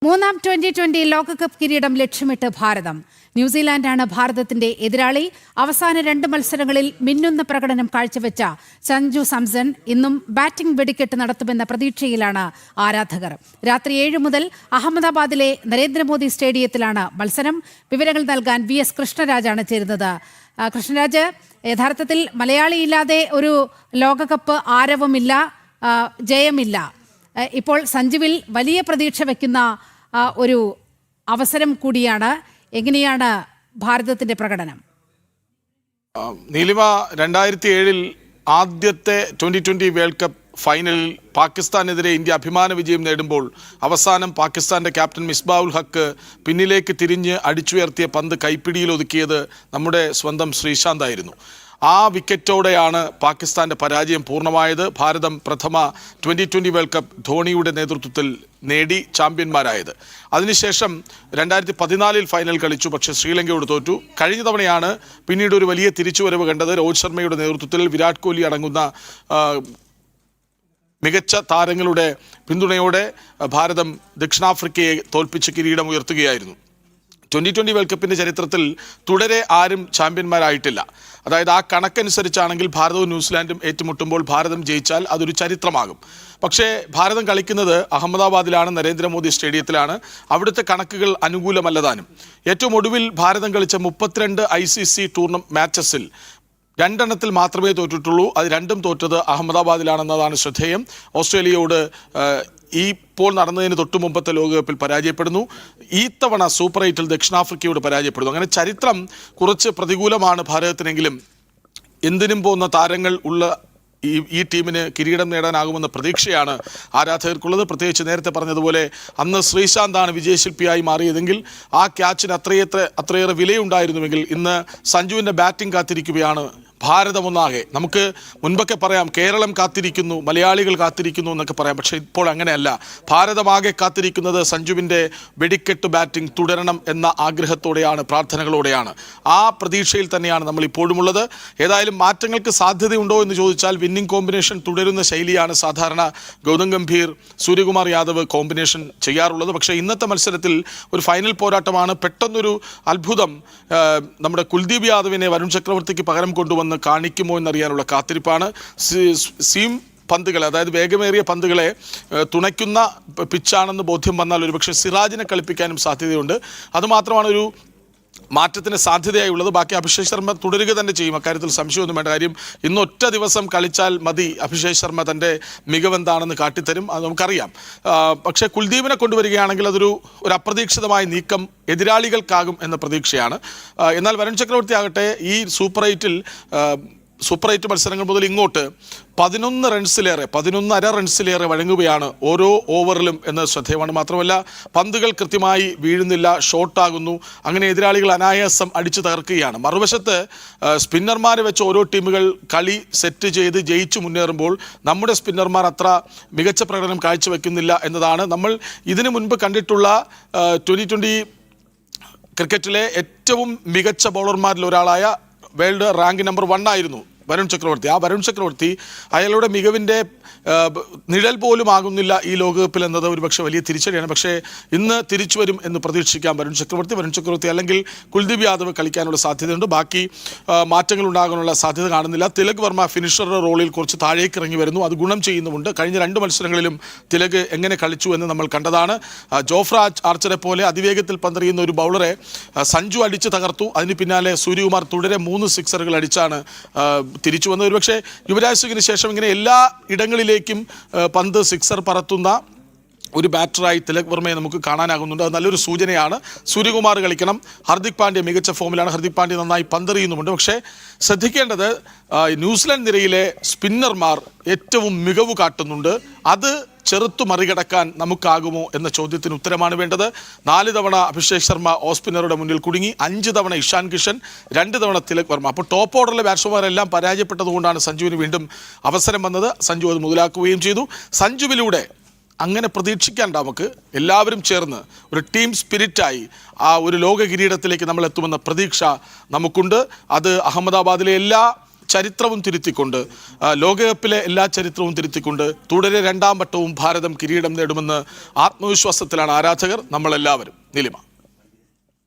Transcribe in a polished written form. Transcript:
മൂന്നാം 2020 ലോകകപ്പ് കിരീടം ലക്ഷ്യമിട്ട് ഭാരതം. ന്യൂസിലാൻഡാണ് ഭാരതത്തിന്റെ എതിരാളി. അവസാന 2 മത്സരങ്ങളിൽ മിന്നുന്ന പ്രകടനം കാഴ്ചവെച്ച സഞ്ജു സാംസൺ ഇന്നും ബാറ്റിംഗ് വെടിക്കെട്ട് നടത്തുമെന്ന പ്രതീക്ഷയിലാണ് ആരാധകർ. രാത്രി 7 മുതൽ അഹമ്മദാബാദിലെ നരേന്ദ്രമോദി സ്റ്റേഡിയത്തിലാണ് മത്സരം. വിവരങ്ങൾ നൽകാൻ VS കൃഷ്ണരാജാണ് ചേരുന്നത്. കൃഷ്ണരാജ്, യഥാർത്ഥത്തിൽ മലയാളിയില്ലാതെ ഒരു ലോകകപ്പ് ആരവമില്ല, ജയമില്ല. ഇപ്പോൾ സഞ്ജുവിൽ വലിയ പ്രതീക്ഷ വയ്ക്കുന്ന ഒരു അവസരം കൂടിയാണ്. എങ്ങനെയാണ് ഭാരതത്തിന്റെ പ്രകടനം? നീലിമ, 2007 ആദ്യത്തെ 2020 വേൾഡ് കപ്പ് ഫൈനലിൽ പാകിസ്ഥാനെതിരെ ഇന്ത്യ അഭിമാന വിജയം നേടുമ്പോൾ അവസാനം പാകിസ്ഥാന്റെ ക്യാപ്റ്റൻ മിസ്ബാഉൽ ഹക്ക് പിന്നിലേക്ക് തിരിഞ്ഞ് അടിച്ചുയർത്തിയ പന്ത് കൈപ്പിടിയിൽ ഒതുക്കിയത് നമ്മുടെ സ്വന്തം ശ്രീശാന്ത് ആയിരുന്നു. ആ വിക്കറ്റോടെയാണ് പാകിസ്ഥാന്റെ പരാജയം പൂർണ്ണമായത്. ഭാരതം പ്രഥമ 2020 വേൾഡ് കപ്പ് ധോണിയുടെ നേതൃത്വത്തിൽ നേടി ചാമ്പ്യന്മാരായത്. അതിനുശേഷം 2014 ഫൈനൽ കളിച്ചു, പക്ഷേ ശ്രീലങ്കയോട് തോറ്റു. കഴിഞ്ഞ തവണയാണ് പിന്നീട് ഒരു വലിയ തിരിച്ചുവരവ് കണ്ടത്. രോഹിത് ശർമ്മയുടെ നേതൃത്വത്തിൽ വിരാട് കോഹ്ലി അടങ്ങുന്ന മികച്ച താരങ്ങളുടെ പിന്തുണയോടെ ഭാരതം ദക്ഷിണാഫ്രിക്കയെ തോൽപ്പിച്ച് കിരീടം ഉയർത്തുകയായിരുന്നു. 2020 വേൾഡ് കപ്പിൻ്റെ ചരിത്രത്തിൽ തുടരെ ആരും ചാമ്പ്യന്മാരായിട്ടില്ല. അതായത് ആ കണക്കനുസരിച്ചാണെങ്കിൽ ഭാരതവും ന്യൂസിലാൻഡും ഏറ്റുമുട്ടുമ്പോൾ ഭാരതം ജയിച്ചാൽ അതൊരു ചരിത്രമാകും. പക്ഷേ ഭാരതം കളിക്കുന്നത് അഹമ്മദാബാദിലാണ്, നരേന്ദ്രമോദി സ്റ്റേഡിയത്തിലാണ്. അവിടുത്തെ കണക്കുകൾ അനുകൂലമല്ലതാനും. ഏറ്റവും ഒടുവിൽ ഭാരതം കളിച്ച 32 ICC ടൂർണമെന്റ് മാച്ചസിൽ 2 എണ്ണത്തിൽ മാത്രമേ തോറ്റിട്ടുള്ളൂ. അത് 2ഉം തോറ്റത് അഹമ്മദാബാദിലാണെന്നതാണ് ശ്രദ്ധേയം. ഓസ്ട്രേലിയയോട് ഇപ്പോൾ നടന്നതിന് തൊട്ടു മുമ്പത്തെ ലോകകപ്പിൽ പരാജയപ്പെടുന്നു. ഈ തവണ സൂപ്പർ 8-ൽ ദക്ഷിണാഫ്രിക്കയോട് പരാജയപ്പെടുന്നു. അങ്ങനെ ചരിത്രം കുറച്ച് പ്രതികൂലമാണ് ഭാരതത്തിനെങ്കിലും എന്തിനും പോകുന്ന താരങ്ങൾ ഉള്ള ഈ ടീമിന് കിരീടം നേടാനാകുമെന്ന പ്രതീക്ഷയാണ് ആരാധകർക്കുള്ളത്. പ്രത്യേകിച്ച് നേരത്തെ പറഞ്ഞതുപോലെ അന്ന് ശ്രീശാന്താണ് വിജയശില്പിയായി മാറിയതെങ്കിൽ ആ ക്യാച്ചിന് അത്രയേറെ വിലയുണ്ടായിരുന്നുവെങ്കിൽ ഇന്ന് സഞ്ജുവിൻ്റെ ബാറ്റിംഗ് കാത്തിരിക്കുകയാണ് ഭാരതം ഒന്നാകെ. നമുക്ക് മുൻപൊക്കെ പറയാം കേരളം കാത്തിരിക്കുന്നു, മലയാളികൾ കാത്തിരിക്കുന്നു എന്നൊക്കെ പറയാം. പക്ഷേ ഇപ്പോൾ അങ്ങനെയല്ല. ഭാരതമാകെ കാത്തിരിക്കുന്നത് സഞ്ജുവിൻ്റെ വെടിക്കെട്ട് ബാറ്റിംഗ് തുടരണം എന്ന ആഗ്രഹത്തോടെയാണ്, പ്രാർത്ഥനകളോടെയാണ്. ആ പ്രതീക്ഷയിൽ തന്നെയാണ് നമ്മൾ ഇപ്പോഴുമുള്ളത്. ഏതായാലും മാറ്റങ്ങൾക്ക് സാധ്യതയുണ്ടോ എന്ന് ചോദിച്ചാൽ വിന്നിംഗ് കോമ്പിനേഷൻ തുടരുന്ന ശൈലിയാണ് സാധാരണ ഗൗതം ഗംഭീർ, സൂര്യകുമാർ യാദവ് കോമ്പിനേഷൻ ചെയ്യാറുള്ളത്. പക്ഷേ ഇന്നത്തെ മത്സരത്തിൽ ഒരു ഫൈനൽ പോരാട്ടമാണ്. പെട്ടെന്നൊരു അത്ഭുതം നമ്മുടെ കുൽദീപ് യാദവിനെ വരുൺ ചക്രവർത്തിക്ക് പകരം കൊണ്ടുവന്ന് കാണിക്കുമോ എന്നറിയാനുള്ള കാത്തിരിപ്പാണ്. സീം പന്തുകളെ, അതായത് വേഗമേറിയ പന്തുകളെ തുണയ്ക്കുന്ന പിച്ചാണെന്ന് ബോധ്യം വന്നാൽ ഒരുപക്ഷെ സിറാജിനെ കളിപ്പിക്കാനും സാധ്യതയുണ്ട്. അതുമാത്രമാണ് ഒരു മാറ്റത്തിന് സാധ്യതയായുള്ളത്. ബാക്കി അഭിഷേക് ശർമ്മ തുടരുക തന്നെ ചെയ്യും, അക്കാര്യത്തിൽ സംശയമൊന്നും വേണ്ട. കാര്യം ഇന്നൊറ്റ ദിവസം കളിച്ചാൽ മതി അഭിഷേക് ശർമ്മ തൻ്റെ മികവെന്താണെന്ന് കാട്ടിത്തരും, അത് നമുക്കറിയാം. പക്ഷേ കുൽദീപിനെ കൊണ്ടുവരികയാണെങ്കിൽ അതൊരു അപ്രതീക്ഷിതമായ നീക്കം എതിരാളികൾക്കാകും എന്ന പ്രതീക്ഷയാണ്. എന്നാൽ വരുൺ ചക്രവർത്തി ആകട്ടെ ഈ സൂപ്പർ 8 മത്സരങ്ങൾ മുതൽ ഇങ്ങോട്ട് 11.5 റൺസിലേറെ വഴങ്ങുകയാണ് ഓരോ ഓവറിലും എന്ന് ശ്രദ്ധേയമാണ്. മാത്രമല്ല പന്തുകൾ കൃത്യമായി വീഴുന്നില്ല, ഷോർട്ടാകുന്നു. അങ്ങനെ എതിരാളികൾ അനായാസം അടിച്ചു തകർക്കുകയാണ്. മറുവശത്ത് സ്പിന്നർമാരെ വെച്ച് ഓരോ ടീമുകൾ കളി സെറ്റ് ചെയ്ത് ജയിച്ചു മുന്നേറുമ്പോൾ നമ്മുടെ സ്പിന്നർമാർ അത്ര മികച്ച പ്രകടനം കാഴ്ചവെക്കുന്നില്ല എന്നതാണ് നമ്മൾ ഇതിനു മുൻപ് കണ്ടിട്ടുള്ള 2020 ക്രിക്കറ്റിലെ ഏറ്റവും മികച്ച ബൗളർമാരിൽ ഒരാളായ വേൾഡ് റാങ്ക് നമ്പർ 1 ആയിരുന്നു വരുൺ ചക്രവർത്തി. ആ വരുൺ ചക്രവർത്തി അയാളുടെ മികവിൻ്റെ നിഴൽ പോലും ആകുന്നില്ല ഈ ലോകകപ്പിൽ എന്നത് ഒരുപക്ഷെ വലിയ തിരിച്ചടിയാണ്. പക്ഷേ ഇന്ന് തിരിച്ചു വരും എന്ന് പ്രതീക്ഷിക്കാം വരുൺ ചക്രവർത്തി അല്ലെങ്കിൽ കുൽദീപ് യാദവ് കളിക്കാനുള്ള സാധ്യതയുണ്ട്. ബാക്കി മാറ്റങ്ങൾ ഉണ്ടാകാനുള്ള സാധ്യത കാണുന്നില്ല. തിലക് വർമ്മ ഫിനിഷറുടെ റോളിൽ കുറച്ച് താഴേക്ക് ഇറങ്ങി വരുന്നു, അത് ഗുണം ചെയ്യുന്നുമുണ്ട്. കഴിഞ്ഞ 2 മത്സരങ്ങളിലും തിലക് എങ്ങനെ കളിച്ചു എന്ന് നമ്മൾ കണ്ടതാണ്. ജോഫ്ര ആർച്ചറെ പോലെ അതിവേഗത്തിൽ പന്തെറിയുന്ന ഒരു ബൗളറെ സഞ്ജു അടിച്ച് തകർത്തു. അതിന് പിന്നാലെ സൂര്യകുമാർ തുടരെ 3 സിക്സറുകൾ അടിച്ചാണ് തിരിച്ചു വന്നത്. ഒരുപക്ഷെ യുവരാജ് സിംഗിന് ശേഷം ഇങ്ങനെ എല്ലാ ഇടങ്ങളിലേക്കും പന്ത് സിക്സർ പറത്തുന്ന ഒരു ബാറ്ററായി തിലക് വർമ്മയെ നമുക്ക് കാണാനാകുന്നുണ്ട്. അത് നല്ലൊരു സൂചനയാണ്. സൂര്യകുമാർ കളിക്കണം. ഹർദിക് പാണ്ഡ്യ മികച്ച ഫോമിലാണ്. ഹർദിക് പാണ്ഡ്യ നന്നായി പന്തെറിയുന്നുമുണ്ട്. പക്ഷേ ശ്രദ്ധിക്കേണ്ടത് ന്യൂസിലാൻഡ് നിരയിലെ സ്പിന്നർമാർ ഏറ്റവും മികവ് കാട്ടുന്നുണ്ട്. അത് ചെറുത്തു മറികടക്കാൻ നമുക്കാകുമോ എന്ന ചോദ്യത്തിന് ഉത്തരമാണ് വേണ്ടത്. 4 തവണ അഭിഷേക് ശർമ്മ ഓഫ് സ്പിന്നറുടെ മുന്നിൽ കുടുങ്ങി, 5 തവണ ഇഷാൻ കിഷൻ, 2 തവണ തിലക് വർമ്മ. അപ്പോൾ ടോപ്പ് ഓർഡറിലെ ബാറ്റ്സ്മാരെല്ലാം പരാജയപ്പെട്ടതുകൊണ്ടാണ് സഞ്ജുവിന് വീണ്ടും അവസരം വന്നത്. സഞ്ജു അത് മുതലാക്കുകയും ചെയ്തു. സഞ്ജുവിലൂടെ അങ്ങനെ പ്രതീക്ഷിക്കാൻ നമുക്ക് എല്ലാവരും ചേർന്ന് ഒരു ടീം സ്പിരിറ്റായി ആ ഒരു ലോക കിരീടത്തിലേക്ക് നമ്മൾ എത്തുമെന്ന പ്രതീക്ഷ നമുക്കുണ്ട്. അത് അഹമ്മദാബാദിലെ എല്ലാ ചരിത്രവും തിരുത്തിക്കൊണ്ട് ലോകകപ്പിലെ എല്ലാ ചരിത്രവും തിരുത്തിക്കൊണ്ട് തുടരെ രണ്ടാം വട്ടവും ഭാരതം കിരീടം നേടുമെന്ന് ആത്മവിശ്വാസത്തിലാണ് ആരാധകർ നമ്മളെല്ലാവരും. നീലിമ.